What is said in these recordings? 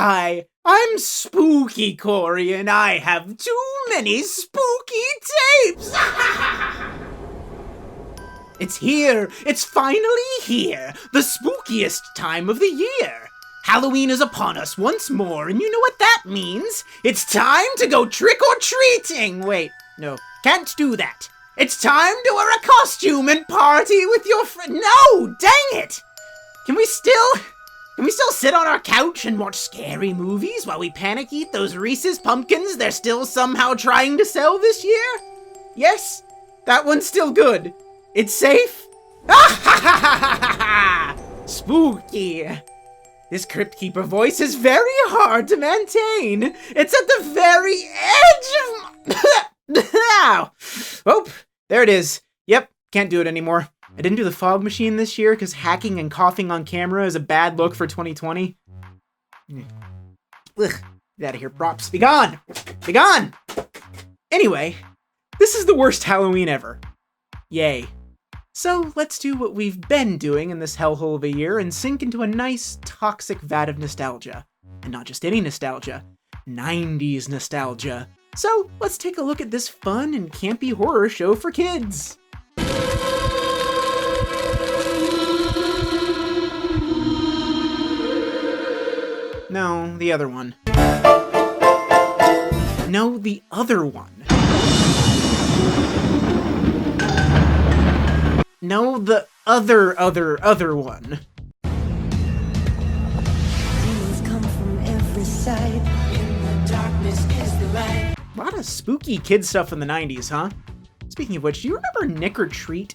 Hi, I'm Spooky Corey, and I have too many spooky tapes! It's here! It's finally here! The spookiest time of the year! Halloween is upon us once more, and you know what that means? It's time to go trick-or-treating! Wait, no, can't do that. It's time to wear a costume and party with your friend. No, dang it! Can we still sit on our couch and watch scary movies while we panic eat those Reese's pumpkins they're still somehow trying to sell this year? Yes, that one's still good. It's safe? Spooky. This Crypt Keeper voice is very hard to maintain. It's at the very edge of... Oh, there it is. Yep, can't do it anymore. I didn't do the fog machine this year because hacking and coughing on camera is a bad look for 2020. Ugh, get out of here, props. Be gone! Be gone! Anyway, this is the worst Halloween ever. Yay. So let's do what we've been doing in this hellhole of a year and sink into a nice, toxic vat of nostalgia. And not just any nostalgia, 90s nostalgia. So let's take a look at this fun and campy horror show for kids. No, the other one. No, the other one. No, the other one. Demons come from every side. In the darkness is the light. A lot of spooky kid stuff in the 90s, huh? Speaking of which, do you remember Nick or Treat?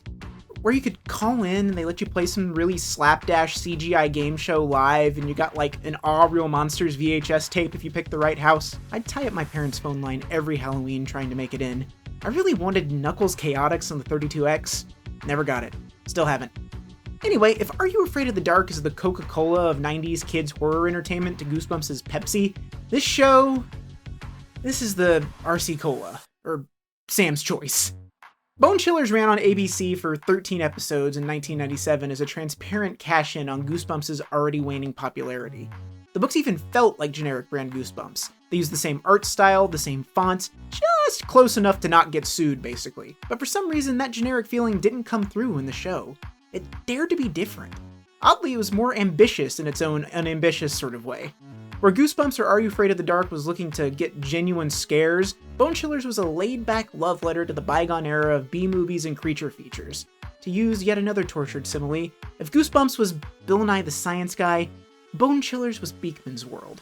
Where you could call in and they let you play some really slapdash CGI game show live and you got like an All Real Monsters VHS tape if you picked the right house. I'd tie up my parents' phone line every Halloween trying to make it in. I really wanted Knuckles Chaotix on the 32X. Never got it. Still haven't. Anyway, if Are You Afraid of the Dark is the Coca-Cola of 90s kids horror entertainment to Goosebumps is Pepsi, this is the RC Cola, or Sam's Choice. Bone Chillers ran on ABC for 13 episodes in 1997 as a transparent cash-in on Goosebumps' already waning popularity. The books even felt like generic brand Goosebumps. They used the same art style, the same fonts, just close enough to not get sued, basically. But for some reason, that generic feeling didn't come through in the show. It dared to be different. Oddly, it was more ambitious in its own unambitious sort of way. Where Goosebumps or Are You Afraid of the Dark was looking to get genuine scares, Bone Chillers was a laid-back love letter to the bygone era of B-movies and creature features. To use yet another tortured simile, if Goosebumps was Bill Nye the Science Guy, Bone Chillers was Beakman's World.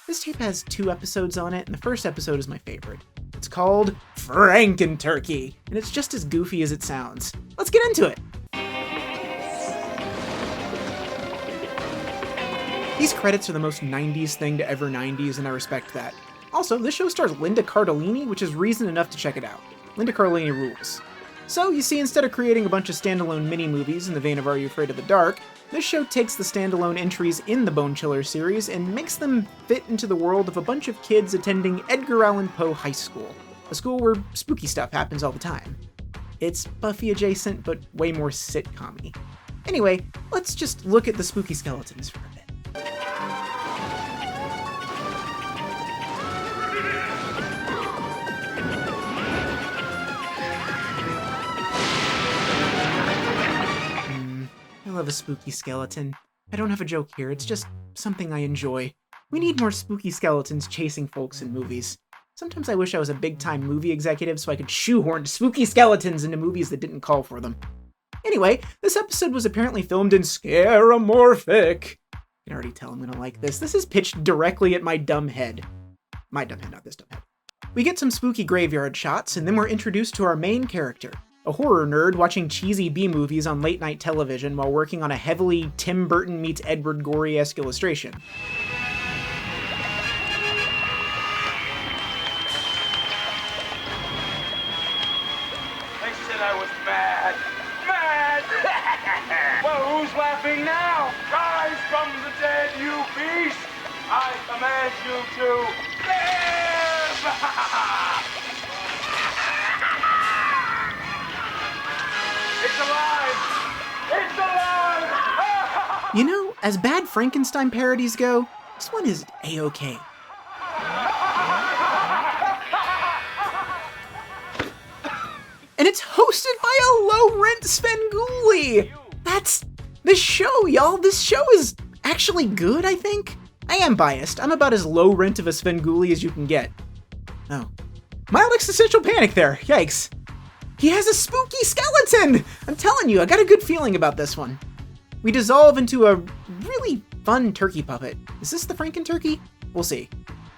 This tape has 2 episodes on it, and the first episode is my favorite. It's called Franken-Turkey, and it's just as goofy as it sounds. Let's get into it! These credits are the most 90s thing to ever 90s, and I respect that. Also, this show stars Linda Cardellini, which is reason enough to check it out. Linda Cardellini rules. So, you see, instead of creating a bunch of standalone mini-movies in the vein of Are You Afraid of the Dark, this show takes the standalone entries in the Bone Chiller series and makes them fit into the world of a bunch of kids attending Edgar Allan Poe High School, a school where spooky stuff happens all the time. It's Buffy adjacent, but way more sitcom-y. Anyway, let's just look at the spooky skeletons for a bit. I love a spooky skeleton. I don't have a joke here, it's just something I enjoy. We need more spooky skeletons chasing folks in movies. Sometimes I wish I was a big-time movie executive so I could shoehorn spooky skeletons into movies that didn't call for them. Anyway, this episode was apparently filmed in Scaramorphic. I can already tell I'm gonna like this. This is pitched directly at my dumb head. My dumb head, not this dumb head. We get some spooky graveyard shots, and then we're introduced to our main character, a horror nerd watching cheesy B-movies on late-night television while working on a heavily Tim Burton meets Edward Gorey-esque illustration. They said I was mad. Mad! Well, who's laughing now? Rise from the dead, you beast! I command you to live! It's alive! It's alive! You know, as bad Frankenstein parodies go, This one is A-okay. And it's hosted by a low-rent Svengoolie! That's the show, y'all. This show is actually good, I think. I am biased. I'm about as low-rent of a Svengoolie as you can get. Oh. Mild existential panic there. Yikes. He has a spooky skeleton! I'm telling you, I got a good feeling about this one. We dissolve into a really fun turkey puppet. Is this the Franken-Turkey? We'll see.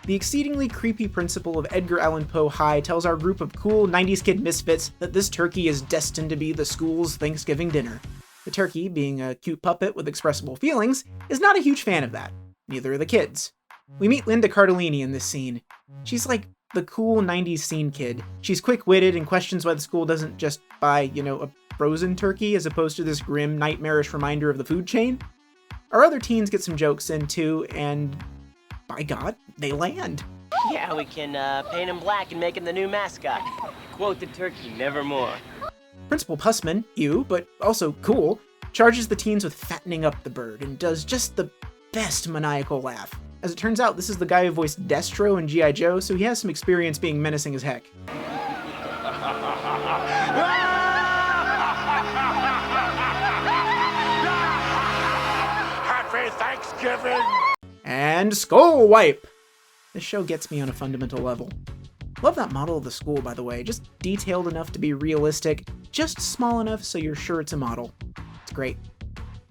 The exceedingly creepy principal of Edgar Allan Poe High tells our group of cool 90s kid misfits that this turkey is destined to be the school's Thanksgiving dinner. The turkey, being a cute puppet with expressible feelings, is not a huge fan of that. Neither are the kids. We meet Linda Cardellini in this scene. She's like the cool 90s scene kid. She's quick-witted and questions why the school doesn't just buy, a frozen turkey as opposed to this grim, nightmarish reminder of the food chain. Our other teens get some jokes in too, and by God, they land. Yeah, we can paint him black and make him the new mascot. Quote the turkey, nevermore. Principal Pussman, ew, but also cool, charges the teens with fattening up the bird and does just the best maniacal laugh. As it turns out, this is the guy who voiced Destro in G.I. Joe, so he has some experience being menacing as heck. Happy Thanksgiving! And Skull Wipe! This show gets me on a fundamental level. Love that model of the school, by the way. Just detailed enough to be realistic, just small enough so you're sure it's a model. It's great.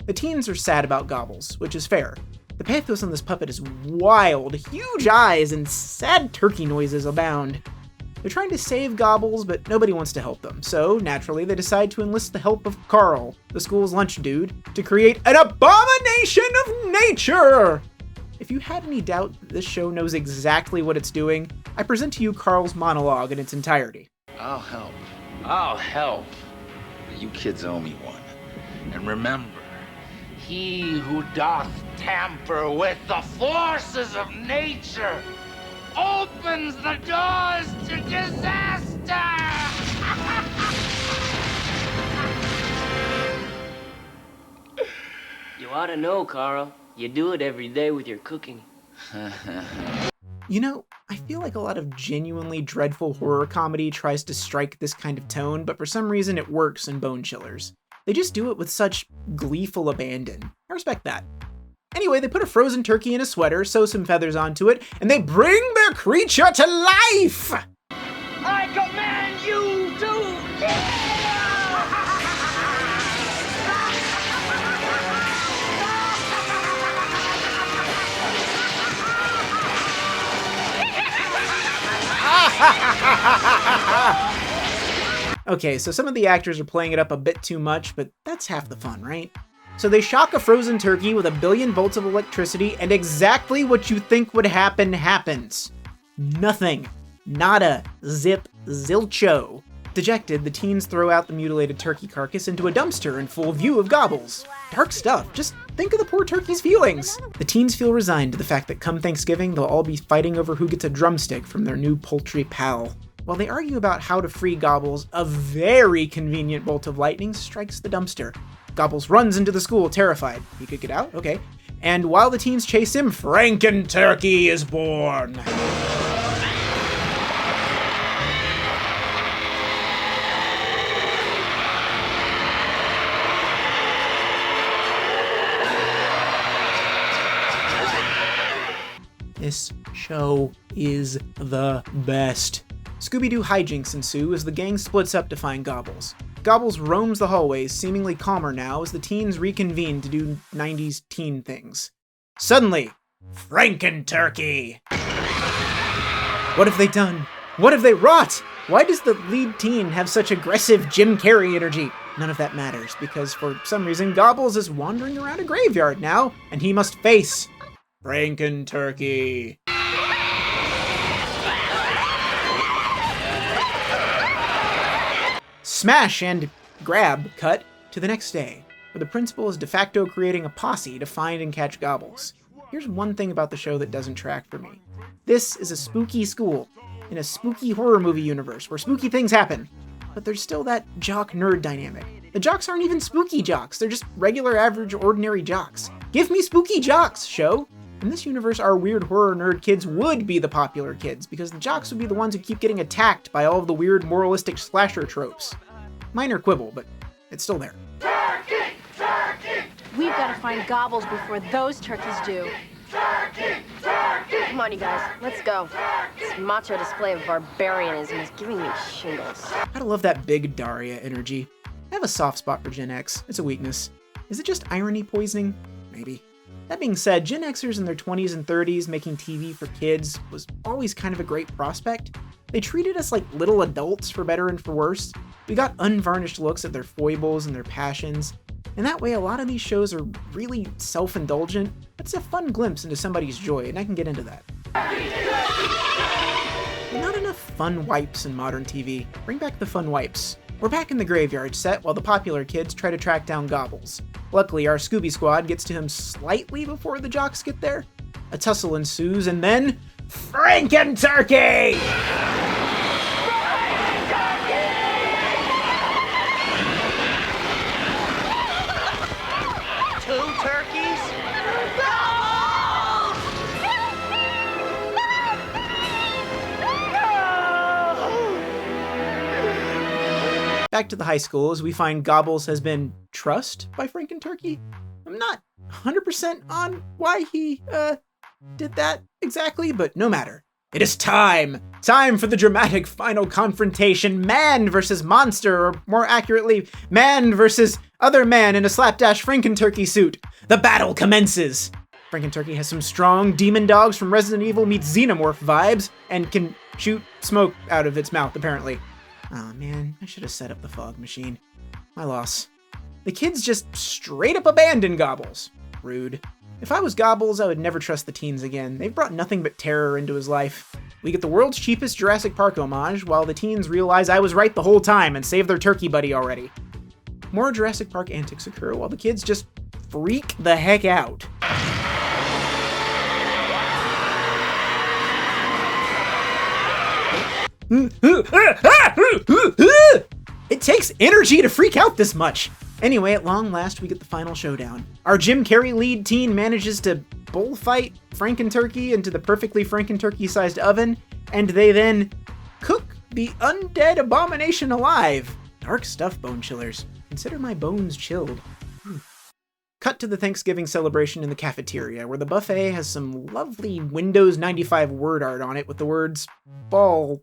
The teens are sad about Gobbles, which is fair. The pathos on this puppet is wild, huge eyes and sad turkey noises abound. They're trying to save Gobbles, but nobody wants to help them, so naturally they decide to enlist the help of Carl, the school's lunch dude, to create an abomination of nature! If you had any doubt that this show knows exactly what it's doing, I present to you Carl's monologue in its entirety. I'll help. I'll help. You kids owe me one. And remember, he who doth tamper with the forces of nature opens the doors to disaster! You ought to know, Carl. You do it every day with your cooking. I feel like a lot of genuinely dreadful horror comedy tries to strike this kind of tone, but for some reason it works in Bone Chillers. They just do it with such gleeful abandon. I respect that. Anyway, they put a frozen turkey in a sweater, sew some feathers onto it, and they bring their creature to life! I command you to kill! Okay, so some of the actors are playing it up a bit too much, but that's half the fun, right? So they shock a frozen turkey with 1 billion volts of electricity, and exactly what you think would happen happens. Nothing. Nada. Zip. Zilcho. Dejected, the teens throw out the mutilated turkey carcass into a dumpster in full view of Gobbles. Dark stuff. Just think of the poor turkey's feelings. The teens feel resigned to the fact that come Thanksgiving, they'll all be fighting over who gets a drumstick from their new poultry pal. While they argue about how to free Gobbles, a very convenient bolt of lightning strikes the dumpster. Gobbles runs into the school, terrified. He could get out? Okay. And while the teens chase him, Franken-Turkey is born. This show is the best. Scooby-Doo hijinks ensue as the gang splits up to find Gobbles. Gobbles roams the hallways, seemingly calmer now, as the teens reconvene to do 90s teen things. Suddenly, Franken-Turkey! What have they done? What have they wrought? Why does the lead teen have such aggressive Jim Carrey energy? None of that matters, because for some reason Gobbles is wandering around a graveyard now, and he must face Franken-Turkey. Smash and grab cut to the next day, where the principal is de facto creating a posse to find and catch Gobbles. Here's one thing about the show that doesn't track for me. This is a spooky school, in a spooky horror movie universe where spooky things happen, but there's still that jock-nerd dynamic. The jocks aren't even spooky jocks, they're just regular, average, ordinary jocks. Give me spooky jocks, show! In this universe, our weird horror nerd kids would be the popular kids, because the jocks would be the ones who keep getting attacked by all of the weird moralistic slasher tropes. Minor quibble, but it's still there. Turkey! Turkey! We've got to find Gobbles before those turkeys do. Turkey! Turkey! Come on, you guys, let's go. This macho display of barbarianism is giving me shingles. Gotta love that big Daria energy. I have a soft spot for Gen X. It's a weakness. Is it just irony poisoning? Maybe. That being said, Gen Xers in their 20s and 30s making TV for kids was always kind of a great prospect. They treated us like little adults, for better and for worse. We got unvarnished looks at their foibles and their passions, and that way a lot of these shows are really self-indulgent. It's a fun glimpse into somebody's joy, and I can get into that. Not enough fun wipes in modern TV. Bring back the fun wipes. We're back in the graveyard set while the popular kids try to track down Gobbles. Luckily, our Scooby Squad gets to him slightly before the jocks get there. A tussle ensues, and then Franken-Turkey! Two turkeys? Back to the high school as we find Gobbles has been trussed by Franken-Turkey. I'm not 100% on why he, did that exactly, but no matter. It is time! Time for the dramatic final confrontation, man versus monster, or more accurately, man versus other man in a slapdash Franken-Turkey suit. The battle commences! Franken-Turkey has some strong demon dogs from Resident Evil meets Xenomorph vibes, and can shoot smoke out of its mouth, apparently. Oh man, I should have set up the fog machine. My loss. The kids just straight up abandon Gobbles. Rude. If I was Gobbles, I would never trust the teens again. They've brought nothing but terror into his life. We get the world's cheapest Jurassic Park homage, while the teens realize I was right the whole time and save their turkey buddy already. More Jurassic Park antics occur while the kids just freak the heck out. It takes energy to freak out this much. Anyway, at long last, we get the final showdown. Our Jim Carrey lead teen manages to bullfight Franken-Turkey into the perfectly Franken-Turkey-sized oven, and they then cook the undead abomination alive. Dark stuff, bone chillers. Consider my bones chilled. Cut to the Thanksgiving celebration in the cafeteria, where the buffet has some lovely Windows 95 word art on it with the words, ball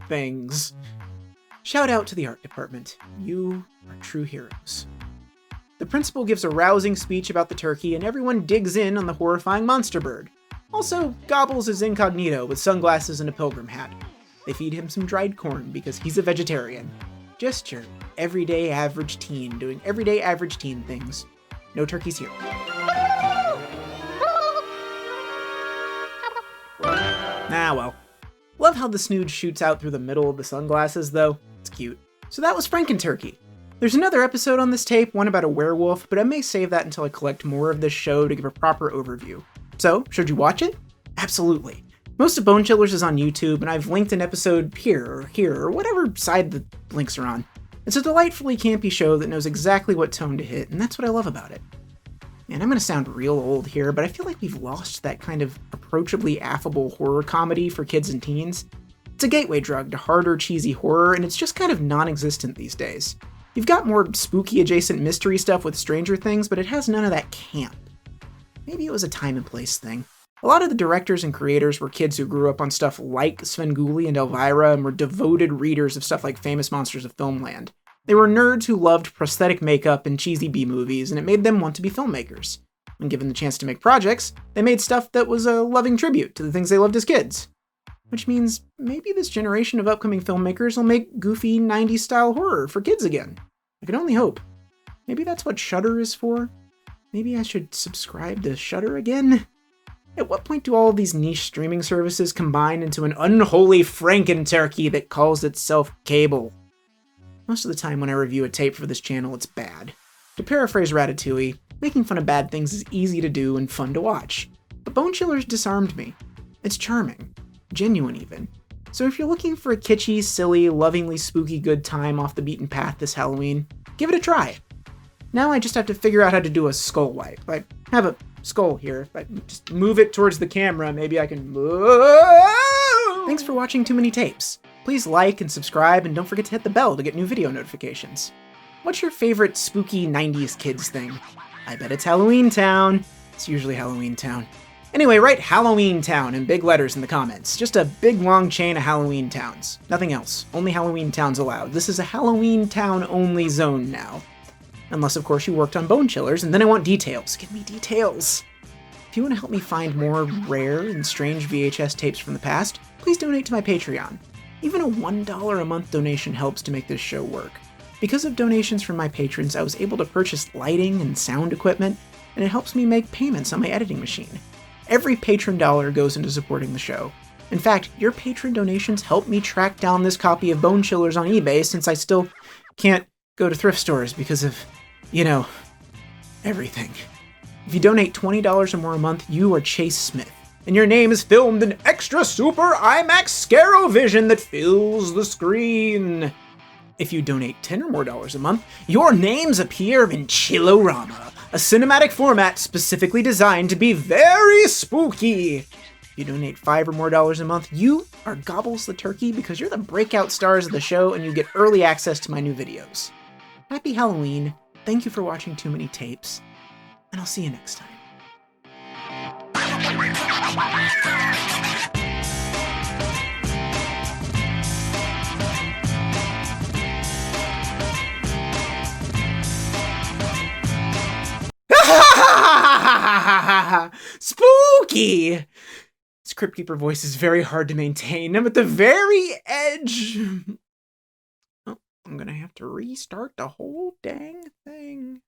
things. Shout out to the art department. You are true heroes. The principal gives a rousing speech about the turkey, and everyone digs in on the horrifying monster bird. Also, Gobbles is incognito with sunglasses and a pilgrim hat. They feed him some dried corn because he's a vegetarian. Just your everyday average teen doing everyday average teen things. No turkeys here. Ah, well. Love how the snood shoots out through the middle of the sunglasses, though. It's cute. So that was Franken-Turkey. There's another episode on this tape, one about a werewolf, but I may save that until I collect more of this show to give a proper overview. So, should you watch it? Absolutely. Most of Bone Chillers is on YouTube, and I've linked an episode here, or whatever side the links are on. It's a delightfully campy show that knows exactly what tone to hit, and that's what I love about it. And I'm gonna sound real old here, but I feel like we've lost that kind of approachably affable horror comedy for kids and teens. It's a gateway drug to harder, cheesy horror, and it's just kind of non-existent these days. You've got more spooky adjacent mystery stuff with Stranger Things, but it has none of that camp. Maybe it was a time and place thing. A lot of the directors and creators were kids who grew up on stuff like Svengoolie and Elvira and were devoted readers of stuff like Famous Monsters of Filmland. They were nerds who loved prosthetic makeup and cheesy B-movies, and it made them want to be filmmakers. When given the chance to make projects, they made stuff that was a loving tribute to the things they loved as kids. Which means maybe this generation of upcoming filmmakers will make goofy 90s style horror for kids again. I can only hope. Maybe that's what Shudder is for? Maybe I should subscribe to Shudder again? At what point do all of these niche streaming services combine into an unholy Franken-Turkey that calls itself cable? Most of the time when I review a tape for this channel, it's bad. To paraphrase Ratatouille, making fun of bad things is easy to do and fun to watch. But Bone Chillers disarmed me. It's charming. Genuine even. So if you're looking for a kitschy, silly, lovingly spooky good time off the beaten path this Halloween, give it a try. Now I just have to figure out how to do a skull wipe. I have a skull here. If I just move it towards the camera, maybe I can move. Thanks for watching Too Many Tapes. Please like and subscribe, and don't forget to hit the bell to get new video notifications. What's your favorite spooky 90s kids thing? I bet it's Halloween Town. It's usually Halloween Town. Anyway, write Halloween Town in big letters in the comments. Just a big long chain of Halloween towns. Nothing else. Only Halloween towns allowed. This is a Halloween Town only zone now. Unless, of course, you worked on Bone Chillers, and then I want details. Give me details. If you want to help me find more rare and strange VHS tapes from the past, please donate to my Patreon. Even a $1 a month donation helps to make this show work. Because of donations from my patrons, I was able to purchase lighting and sound equipment, and it helps me make payments on my editing machine. Every patron dollar goes into supporting the show. In fact, your patron donations help me track down this copy of Bone Chillers on eBay, since I still can't go to thrift stores because of, everything. If you donate $20 or more a month, you are Chase Smith, and your name is filmed in extra super IMAX Scarovision that fills the screen. If you donate $10 or more a month, your names appear in Chillorama, a cinematic format specifically designed to be very spooky. If you donate $5 or more a month, you are Gobbles the Turkey because you're the breakout stars of the show and you get early access to my new videos. Happy Halloween, thank you for watching Too Many Tapes, and I'll see you next time. Spooky! This Crypt Keeper voice is very hard to maintain. I'm at the very edge. Oh, I'm gonna have to restart the whole dang thing.